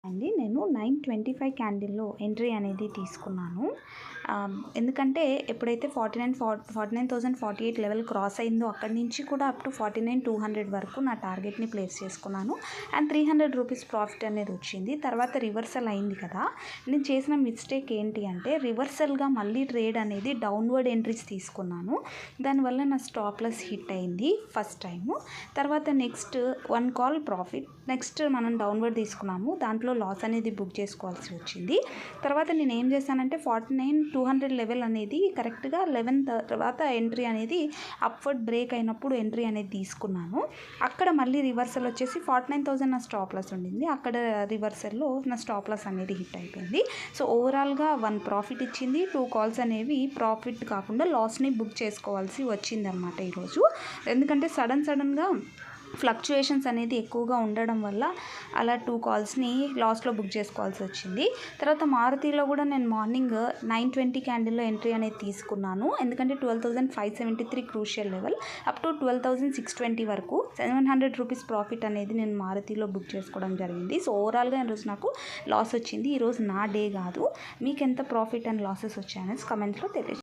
అండి నేను 925 క్యాండిల్‌లో ఎంట్రీ అనేది తీసుకున్నాను. ఎందుకంటే ఎప్పుడైతే 49,048 లెవెల్ క్రాస్ అయిందో అక్కడి నుంచి కూడా అప్ టు 49,200 వరకు నా టార్గెట్‌ని ప్లేస్ చేసుకున్నాను. అండ్ ₹300 ప్రాఫిట్ అనేది వచ్చింది. తర్వాత రివర్సల్ అయింది కదా! నేను చేసిన మిస్టేక్ ఏంటి అంటే రివర్సల్‌గా మళ్ళీ ట్రేడ్ అనేది డౌన్వర్డ్ ఎంట్రీస్ తీసుకున్నాను. దానివల్ల నా స్టాప్ లాస్ హిట్ అయింది ఫస్ట్ టైము. తర్వాత నెక్స్ట్ 1 కాల్ ప్రాఫిట్. నెక్స్ట్ మనం డౌన్వర్డ్ తీసుకున్నాము. దాంట్లో లాస్ అనేది బుక్ చేసుకోవాల్సి వచ్చింది. తర్వాత నేను ఏం చేశానంటే 49,200 లెవెల్ అనేది కరెక్ట్గా 11 తర్వాత ఎంట్రీ అనేది అప్వర్డ్ బ్రేక్ అయినప్పుడు ఎంట్రీ అనేది తీసుకున్నాను. అక్కడ మళ్ళీ రివర్సల్ వచ్చేసి 49,000 నా స్టాప్ లాస్ ఉండింది. అక్కడ రివర్సల్లో నా స్టాప్ లాస్ అనేది హిట్ అయిపోయింది. సో ఓవరాల్గా 1 ప్రాఫిట్ ఇచ్చింది. 2 కాల్స్ అనేవి ప్రాఫిట్ కాకుండా లాస్ని బుక్ చేసుకోవాల్సి వచ్చిందనమాట ఈరోజు. ఎందుకంటే సడన్గా ఫ్లక్చుయేషన్స్ అనేది ఎక్కువగా ఉండడం వల్ల అలా 2 కాల్స్ని లాస్లో బుక్ చేసుకోవాల్సి వచ్చింది. తర్వాత మారుతిలో కూడా నేను మార్నింగ్ 920 క్యాండిల్లో ఎంట్రీ అనేది తీసుకున్నాను. ఎందుకంటే 12,573 క్రూషియల్ లెవెల్ అప్ టు 12,620 వరకు ₹700 ప్రాఫిట్ అనేది నేను మారుతిలో బుక్ చేసుకోవడం జరిగింది. సో ఓవరాల్గా ఈరోజు నాకు లాస్ వచ్చింది. ఈరోజు నా డే కాదు. మీకు ఎంత ప్రాఫిట్ అండ్ లాసెస్ వచ్చాయనేసి కమెంట్స్లో తెలియజేయండి.